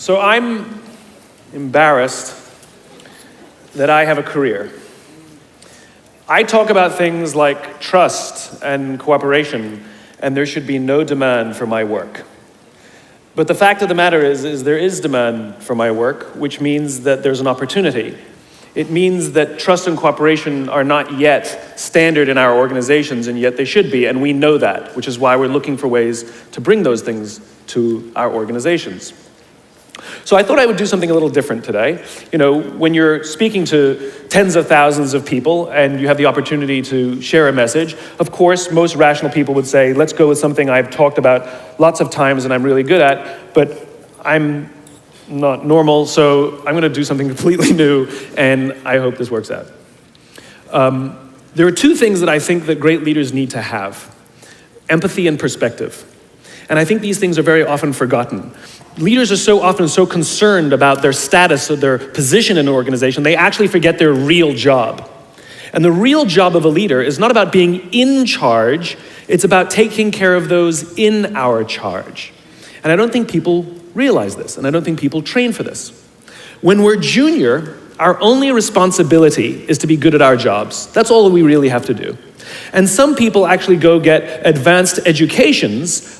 So I'm embarrassed that I have a career. I talk about things like trust and cooperation, and there should be no demand for my work. But the fact of the matter is there is demand for my work, which means that there's an opportunity. It means that trust and cooperation are not yet standard in our organizations, and yet they should be, and we know that, which is why we're looking for ways to bring those things to our organizations. So I thought I would do something a little different today. You know, when you're speaking to tens of thousands of people and you have the opportunity to share a message, of course, most rational people would say, let's go with something I've talked about lots of times and I'm really good at, but I'm not normal, so I'm going to do something completely new, and I hope this works out. There are two things that I think that great leaders need to have: empathy and perspective. And I think these things are very often forgotten. Leaders are so often so concerned about their status or their position in an organization, they actually forget their real job. And the real job of a leader is not about being in charge, it's about taking care of those in our charge. And I don't think people realize this, and I don't think people train for this. When we're junior, our only responsibility is to be good at our jobs. That's all we really have to do. And some people actually go get advanced educations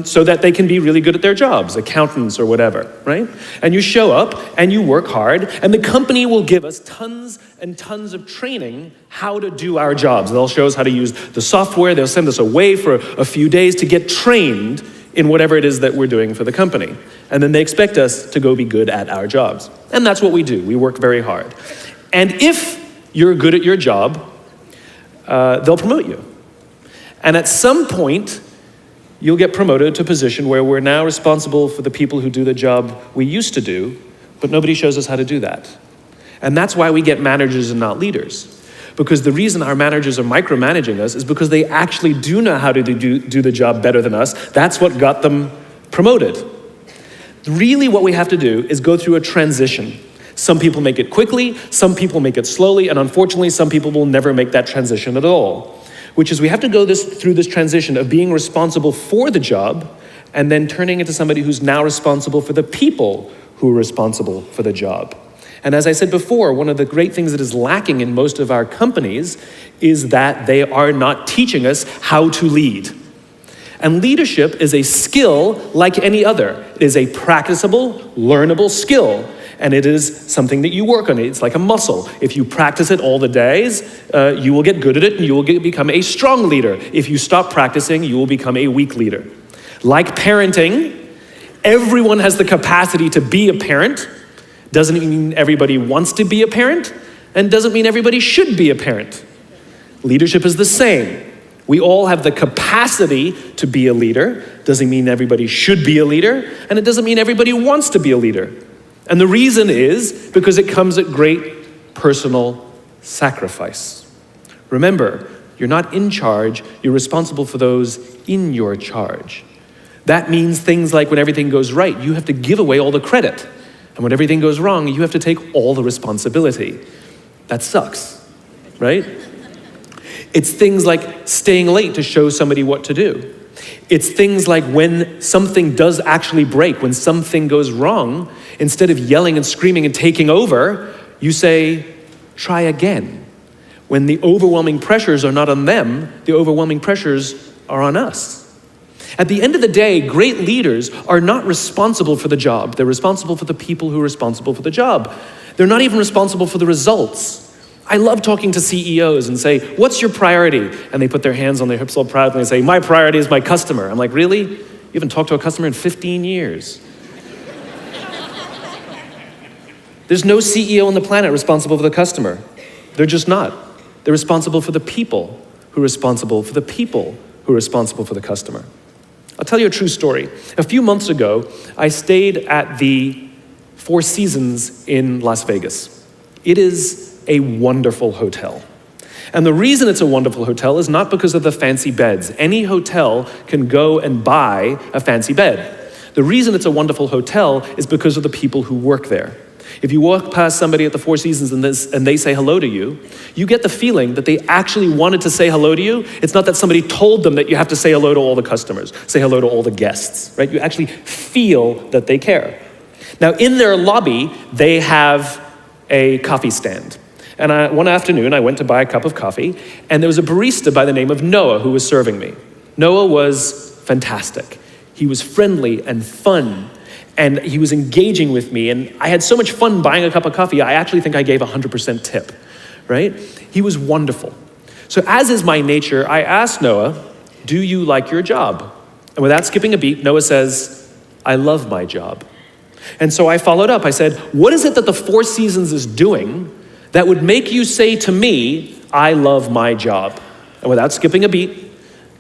so that they can be really good at their jobs, accountants or whatever, right? And you show up and you work hard, and the company will give us tons and tons of training how to do our jobs. They'll show us how to use the software. They'll send us away for a few days to get trained in whatever it is that we're doing for the company. And then they expect us to go be good at our jobs. And that's what we do. We work very hard. And if you're good at your job, they'll promote you. And at some point, you'll get promoted to a position where we're now responsible for the people who do the job we used to do, but nobody shows us how to do that. And that's why we get managers and not leaders. Because the reason our managers are micromanaging us is because they actually do know how to do the job better than us. That's what got them promoted. Really what we have to do is go through a transition. Some people make it quickly, some people make it slowly, and unfortunately some people will never make that transition at all. Which is we have to go through this transition of being responsible for the job and then turning into somebody who's now responsible for the people who are responsible for the job. And as I said before, one of the great things that is lacking in most of our companies is that they are not teaching us how to lead. And leadership is a skill like any other. It is a practicable, learnable skill. And it is something that you work on. It's like a muscle. If you practice it all the days, you will get good at it and you will become a strong leader. If you stop practicing, you will become a weak leader. Like parenting, everyone has the capacity to be a parent. Doesn't mean everybody wants to be a parent, and doesn't mean everybody should be a parent. Leadership is the same. We all have the capacity to be a leader. Doesn't mean everybody should be a leader, and it doesn't mean everybody wants to be a leader. And the reason is because it comes at great personal sacrifice. Remember, you're not in charge, you're responsible for those in your charge. That means things like when everything goes right, you have to give away all the credit. And when everything goes wrong, you have to take all the responsibility. That sucks, right? It's things like staying late to show somebody what to do. It's things like when something does actually break, when something goes wrong, instead of yelling and screaming and taking over, you say, try again. When the overwhelming pressures are not on them, the overwhelming pressures are on us. At the end of the day, great leaders are not responsible for the job. They're responsible for the people who are responsible for the job. They're not even responsible for the results. I love talking to CEOs and say, what's your priority? And they put their hands on their hips all proudly and say, my priority is my customer. I'm like, really? You haven't talked to a customer in 15 years. There's no CEO on the planet responsible for the customer. They're just not. They're responsible for the people who are responsible for the people who are responsible for the customer. I'll tell you a true story. A few months ago, I stayed at the Four Seasons in Las Vegas. It is a wonderful hotel. And the reason it's a wonderful hotel is not because of the fancy beds. Any hotel can go and buy a fancy bed. The reason it's a wonderful hotel is because of the people who work there. If you walk past somebody at the Four Seasons and they say hello to you, you get the feeling that they actually wanted to say hello to you. It's not that somebody told them that you have to say hello to all the customers, say hello to all the guests, right? You actually feel that they care. Now, in their lobby, they have a coffee stand. And one afternoon, I went to buy a cup of coffee, and there was a barista by the name of Noah who was serving me. Noah was fantastic. He was friendly and fun, and he was engaging with me, and I had so much fun buying a cup of coffee, I actually think I gave 100% tip, right? He was wonderful. So as is my nature, I asked Noah, "Do you like your job?" And without skipping a beat, Noah says, "I love my job." And so I followed up. I said, "What is it that the Four Seasons is doing that would make you say to me, 'I love my job'?" And without skipping a beat,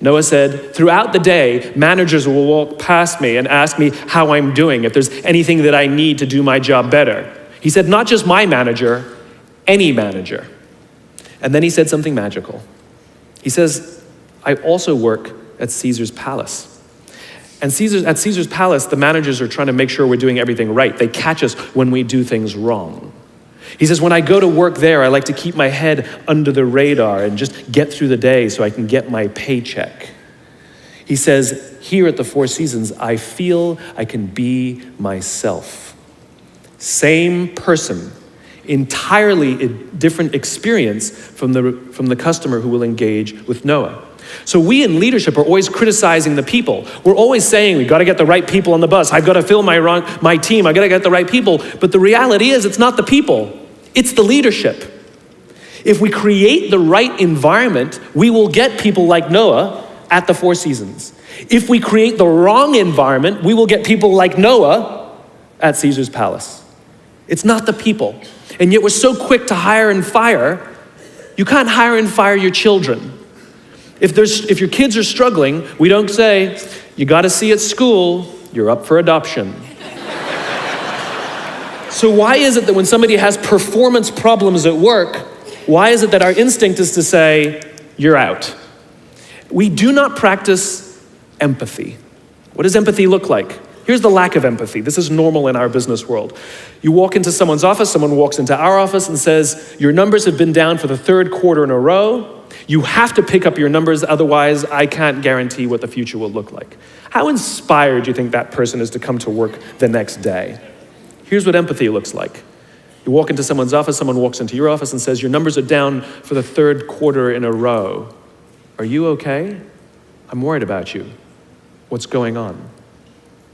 Noah said, "Throughout the day, managers will walk past me and ask me how I'm doing, if there's anything that I need to do my job better." He said, "Not just my manager, any manager." And then he said something magical. He says, "I also work at Caesar's palace. And at Caesar's palace, the managers are trying to make sure we're doing everything right. They catch us when we do things wrong." He says, "When I go to work there, I like to keep my head under the radar and just get through the day so I can get my paycheck." He says, "Here at the Four Seasons, I feel I can be myself." Same person, entirely different experience from the customer who will engage with Noah. So we in leadership are always criticizing the people. We're always saying, we got to get the right people on the bus. I've got to fill my team. I've got to get the right people. But the reality is, it's not the people. It's the leadership. If we create the right environment, we will get people like Noah at the Four Seasons. If we create the wrong environment, we will get people like Noah at Caesar's palace. It's not the people. And yet we're so quick to hire and fire. You can't hire and fire your children. If your kids are struggling, we don't say, "You got to see at school, you're up for adoption." So why is it that when somebody has performance problems at work, why is it that our instinct is to say, "You're out"? We do not practice empathy. What does empathy look like? Here's the lack of empathy. This is normal in our business world. You walk into someone's office, someone walks into our office and says, "Your numbers have been down for the third quarter in a row. You have to pick up your numbers, otherwise I can't guarantee what the future will look like." How inspired do you think that person is to come to work the next day? Here's what empathy looks like. You walk into someone's office, someone walks into your office and says, "Your numbers are down for the third quarter in a row. Are you okay? I'm worried about you. What's going on?"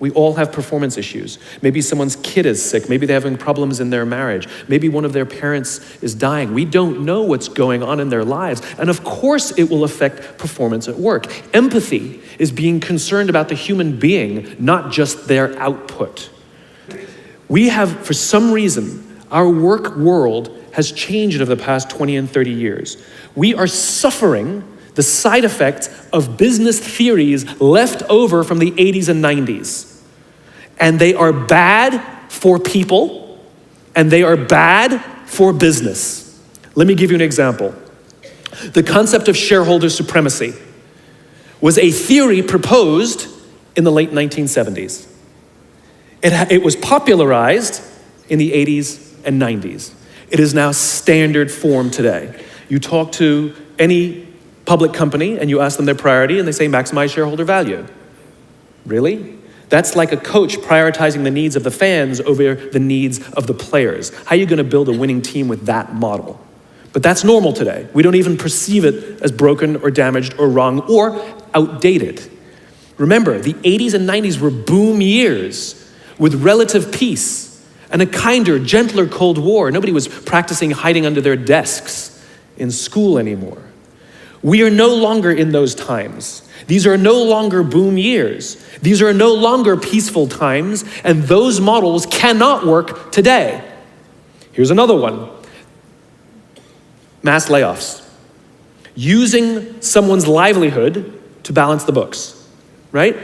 We all have performance issues. Maybe someone's kid is sick. Maybe they're having problems in their marriage. Maybe one of their parents is dying. We don't know what's going on in their lives. And of course it will affect performance at work. Empathy is being concerned about the human being, not just their output. We have, for some reason, our work world has changed over the past 20 and 30 years. We are suffering the side effects of business theories left over from the 80s and 90s. And they are bad for people, and they are bad for business. Let me give you an example. The concept of shareholder supremacy was a theory proposed in the late 1970s. It was popularized in the 80s and 90s. It is now standard form today. You talk to any public company and you ask them their priority and they say maximize shareholder value. Really? That's like a coach prioritizing the needs of the fans over the needs of the players. How are you going to build a winning team with that model? But that's normal today. We don't even perceive it as broken or damaged or wrong or outdated. Remember, the 80s and 90s were boom years with relative peace and a kinder, gentler Cold War. Nobody was practicing hiding under their desks in school anymore. We are no longer in those times. These are no longer boom years. These are no longer peaceful times, and those models cannot work today. Here's another one. Mass layoffs. Using someone's livelihood to balance the books, right?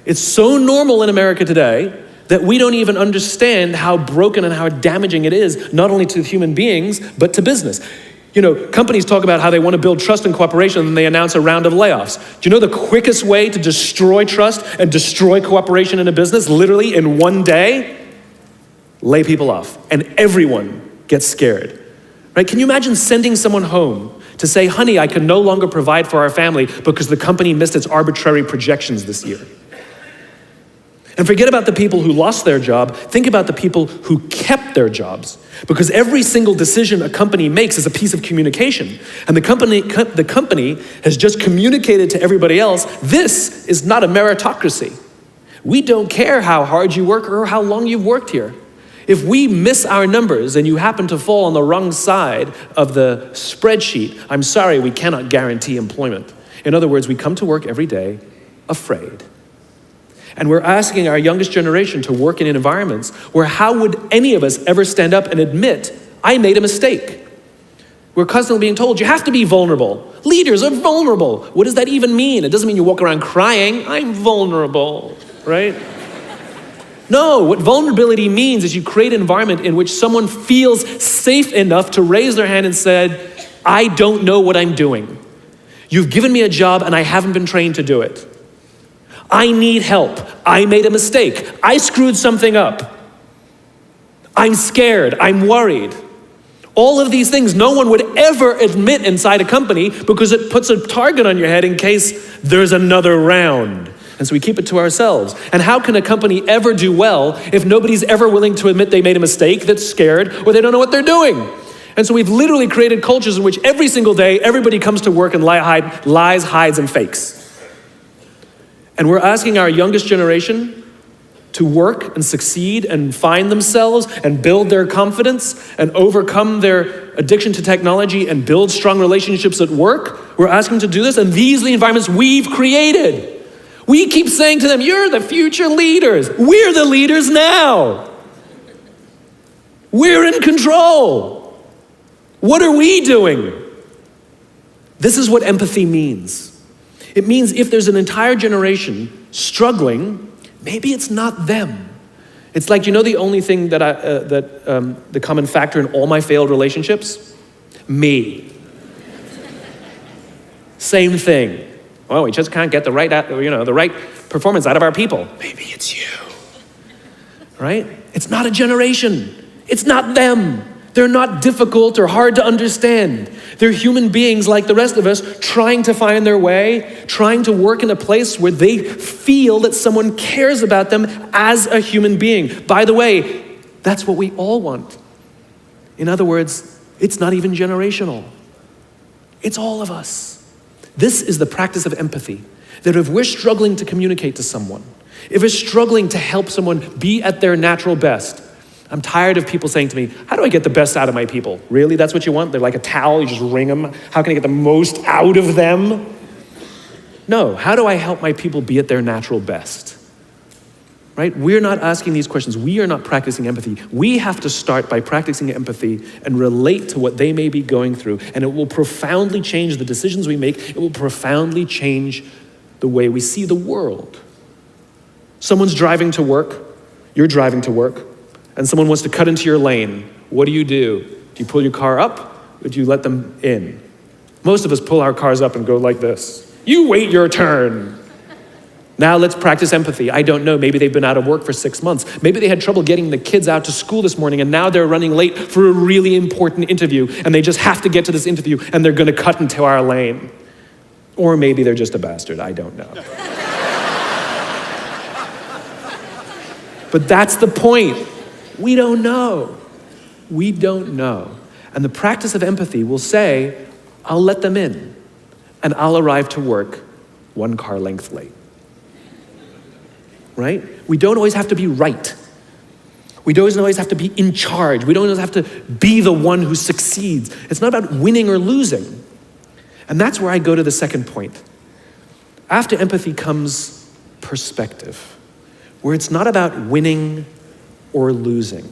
It's so normal in America today that we don't even understand how broken and how damaging it is, not only to human beings, but to business. You know, companies talk about how they want to build trust and cooperation, and they announce a round of layoffs. Do you know the quickest way to destroy trust and destroy cooperation in a business, literally in one day? Lay people off, and everyone gets scared. Right? Can you imagine sending someone home to say, "Honey, I can no longer provide for our family because the company missed its arbitrary projections this year"? And forget about the people who lost their job. Think about the people who kept their jobs. Because every single decision a company makes is a piece of communication. And the company has just communicated to everybody else, this is not a meritocracy. We don't care how hard you work or how long you've worked here. If we miss our numbers and you happen to fall on the wrong side of the spreadsheet, I'm sorry, we cannot guarantee employment. In other words, we come to work every day afraid. And we're asking our youngest generation to work in environments where how would any of us ever stand up and admit, I made a mistake? We're constantly being told, you have to be vulnerable. Leaders are vulnerable. What does that even mean? It doesn't mean you walk around crying, I'm vulnerable, right? No, what vulnerability means is you create an environment in which someone feels safe enough to raise their hand and said, I don't know what I'm doing. You've given me a job and I haven't been trained to do it. I need help. I made a mistake. I screwed something up. I'm scared. I'm worried. All of these things no one would ever admit inside a company because it puts a target on your head in case there's another round. And so we keep it to ourselves. And how can a company ever do well if nobody's ever willing to admit they made a mistake, that's scared, or they don't know what they're doing? And so we've literally created cultures in which every single day everybody comes to work and lies, hides, and fakes. And we're asking our youngest generation to work and succeed and find themselves and build their confidence and overcome their addiction to technology and build strong relationships at work. We're asking them to do this, and these are the environments we've created. We keep saying to them, you're the future leaders. We're the leaders now. We're in control. What are we doing? This is what empathy means. It means if there's an entire generation struggling, maybe it's not them. It's like, the only thing that the common factor in all my failed relationships? Me. Same thing. Well, we just can't get the right performance out of our people. Maybe it's you. Right? It's not a generation. It's not them. They're not difficult or hard to understand. They're human beings like the rest of us, trying to find their way, trying to work in a place where they feel that someone cares about them as a human being. By the way, that's what we all want. In other words, it's not even generational. It's all of us. This is the practice of empathy, that if we're struggling to communicate to someone, if we're struggling to help someone be at their natural best, I'm tired of people saying to me, how do I get the best out of my people? Really, that's what you want? They're like a towel, you just wring them. How can I get the most out of them? No, how do I help my people be at their natural best? Right? We're not asking these questions. We are not practicing empathy. We have to start by practicing empathy and relate to what they may be going through. And it will profoundly change the decisions we make. It will profoundly change the way we see the world. Someone's driving to work. You're driving to work. And someone wants to cut into your lane. What do? Do you pull your car up or do you let them in? Most of us pull our cars up and go like this. You wait your turn. Now let's practice empathy. I don't know, maybe they've been out of work for 6 months. Maybe they had trouble getting the kids out to school this morning and now they're running late for a really important interview and they just have to get to this interview and they're gonna cut into our lane. Or maybe they're just a bastard, I don't know. But that's the point. We don't know. We don't know. And the practice of empathy will say, I'll let them in and I'll arrive to work 1 car length late. Right? We don't always have to be right. We don't always have to be in charge. We don't always have to be the one who succeeds. It's not about winning or losing. And that's where I go to the second point. After empathy comes perspective, where it's not about winning or losing.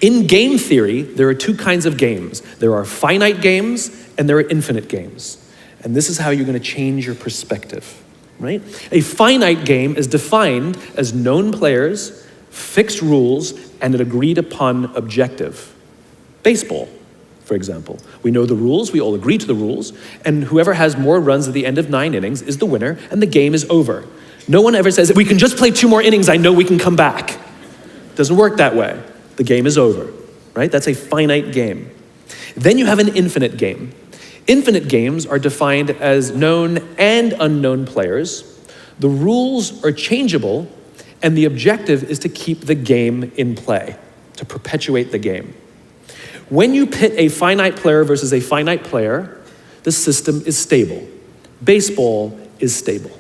In game theory, there are 2 kinds of games. There are finite games and there are infinite games. And this is how you're going to change your perspective, right? A finite game is defined as known players, fixed rules, and an agreed upon objective. Baseball, for example. We know the rules, we all agree to the rules, and whoever has more runs at the end of 9 innings is the winner, and the game is over. No one ever says, if we can just play 2 more innings, I know we can come back. Doesn't work that way. The game is over, right? That's a finite game. Then you have an infinite game. Infinite games are defined as known and unknown players. The rules are changeable, And the objective is to keep the game in play, to perpetuate the game. When you pit a finite player versus a finite player, the system is stable. Baseball is stable,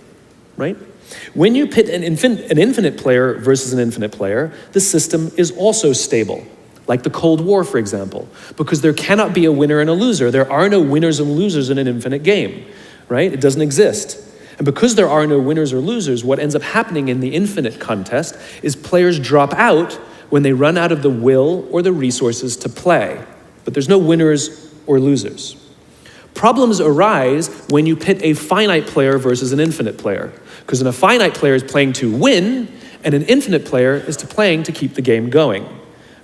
right? When you pit an infinite player versus an infinite player, the system is also stable. Like the Cold War, for example, because there cannot be a winner and a loser. There are no winners and losers in an infinite game, right? It doesn't exist. And because there are no winners or losers, what ends up happening in the infinite contest is players drop out when they run out of the will or the resources to play. But there's no winners or losers. Problems arise when you pit a finite player versus an infinite player, because a finite player is playing to win, and an infinite player is playing to keep the game going.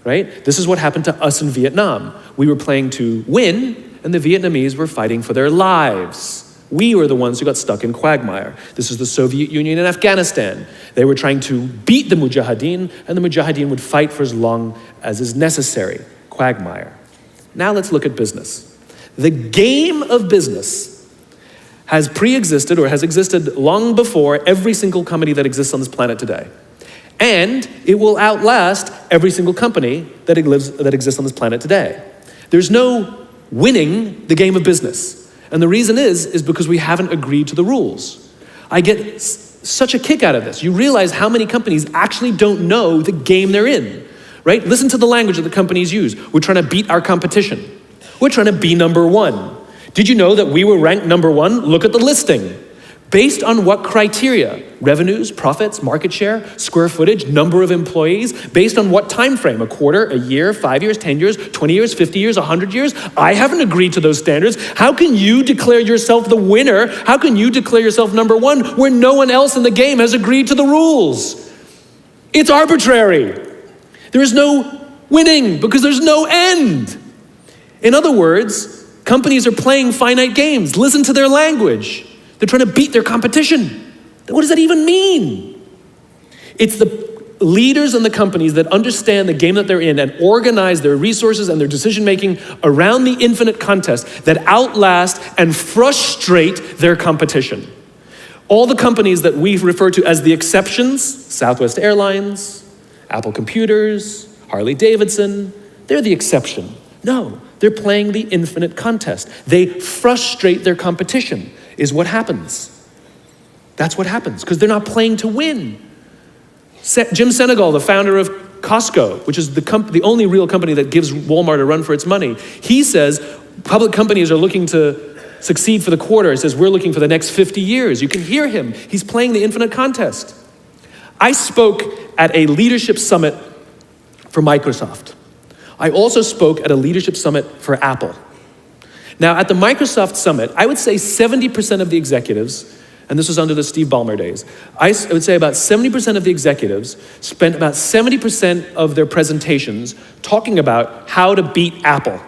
Right? This is what happened to us in Vietnam. We were playing to win, and the Vietnamese were fighting for their lives. We were the ones who got stuck in quagmire. This is the Soviet Union and Afghanistan. They were trying to beat the Mujahideen, and the Mujahideen would fight for as long as is necessary. Quagmire. Now let's look at business. The game of business has pre-existed or has existed long before every single company that exists on this planet today. And it will outlast every single company that exists on this planet today. There's no winning the game of business. And the reason is because we haven't agreed to the rules. I get such a kick out of this. You realize how many companies actually don't know the game they're in, right? Listen to the language that the companies use. We're trying to beat our competition. We're trying to be number one. Did you know that we were ranked number one? Look at the listing. Based on what criteria? Revenues, profits, market share, square footage, number of employees. Based on what time frame? A quarter, a year, 5 years, 10 years, 20 years, 50 years, 100 years? I haven't agreed to those standards. How can you declare yourself the winner? How can you declare yourself number one where no one else in the game has agreed to the rules? It's arbitrary. There is no winning because there's no end. In other words, companies are playing finite games. Listen to their language. They're trying to beat their competition. What does that even mean? It's the leaders and the companies that understand the game that they're in and organize their resources and their decision-making around the infinite contest that outlast and frustrate their competition. All the companies that we refer to as the exceptions, Southwest Airlines, Apple Computers, Harley Davidson, they're the exception. No, they're playing the infinite contest. They frustrate their competition. Is what happens. That's what happens, because they're not playing to win. Jim Senegal, the founder of Costco, which is the only real company that gives Walmart a run for its money, he says public companies are looking to succeed for the quarter. He says, we're looking for the next 50 years. You can hear him. He's playing the infinite contest. I spoke at a leadership summit for Microsoft. I also spoke at a leadership summit for Apple. Now, at the Microsoft Summit, I would say 70% of the executives, and this was under the Steve Ballmer days, I would say about 70% of the executives spent about 70% of their presentations talking about how to beat Apple.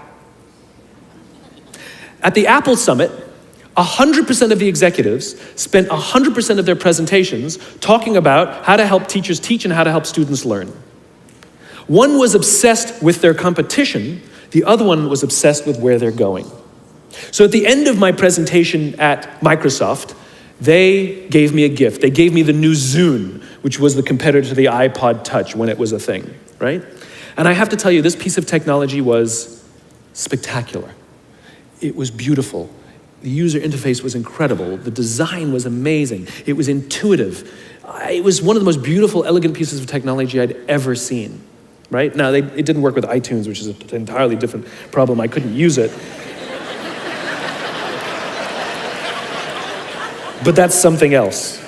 At the Apple Summit, 100% of the executives spent 100% of their presentations talking about how to help teachers teach and how to help students learn. One was obsessed with their competition, the other one was obsessed with where they're going. So at the end of my presentation at Microsoft, they gave me a gift. They gave me the new Zune, which was the competitor to the iPod Touch when it was a thing, right? And I have to tell you, this piece of technology was spectacular. It was beautiful. The user interface was incredible. The design was amazing. It was intuitive. It was one of the most beautiful, elegant pieces of technology I'd ever seen, right? Now, it didn't work with iTunes, which is an entirely different problem. I couldn't use it. But that's something else.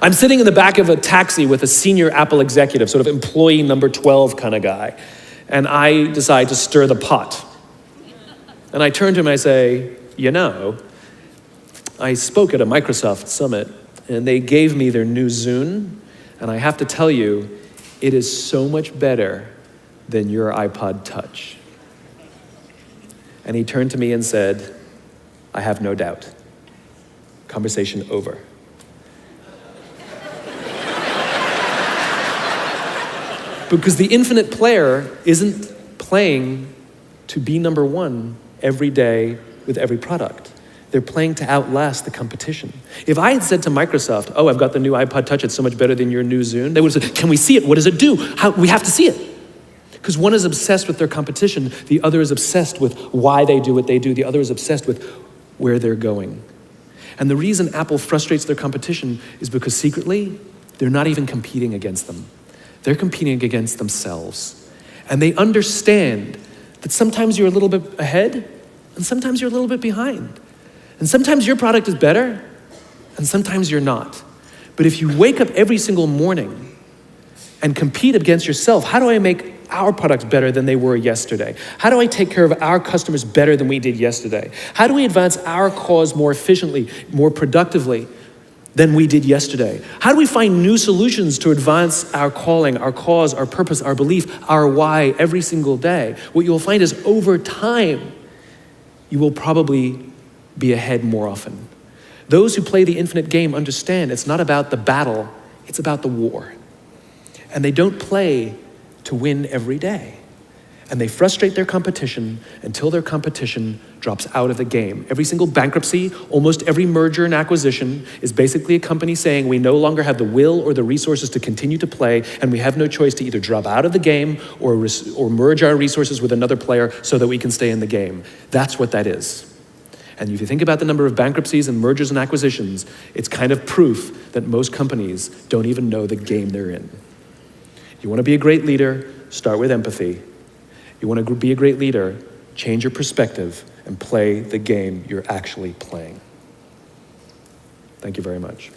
I'm sitting in the back of a taxi with a senior Apple executive, sort of employee number 12 kind of guy, and I decide to stir the pot. And I turn to him and I say, you know, I spoke at a Microsoft summit, and they gave me their new Zune, and I have to tell you, it is so much better than your iPod Touch. And he turned to me and said, I have no doubt. Conversation over. Because the infinite player isn't playing to be number one every day with every product. they're playing to outlast the competition. If I had said to Microsoft, oh, I've got the new iPod Touch, it's so much better than your new Zune, they would have said, can we see it? What does it do? We have to see it. Because one is obsessed with their competition, the other is obsessed with why they do what they do, the other is obsessed with where they're going. And the reason Apple frustrates their competition is because secretly, they're not even competing against them. They're competing against themselves. And they understand that sometimes you're a little bit ahead, and sometimes you're a little bit behind. And sometimes your product is better, and sometimes you're not. But if you wake up every single morning and compete against yourself, how do I make our products better than they were yesterday? How do I take care of our customers better than we did yesterday? How do we advance our cause more efficiently, more productively than we did yesterday? How do we find new solutions to advance our calling, our cause, our purpose, our belief, our why every single day? What you'll find is over time, you will probably be ahead more often. Those who play the infinite game understand it's not about the battle, it's about the war. And they don't play to win every day. And they frustrate their competition until their competition drops out of the game. Every single bankruptcy, almost every merger and acquisition is basically a company saying we no longer have the will or the resources to continue to play, and we have no choice to either drop out of the game or merge our resources with another player so that we can stay in the game. That's what that is. And if you think about the number of bankruptcies and mergers and acquisitions, it's kind of proof that most companies don't even know the game they're in. You want to be a great leader, start with empathy. You want to be a great leader, change your perspective and play the game you're actually playing. Thank you very much.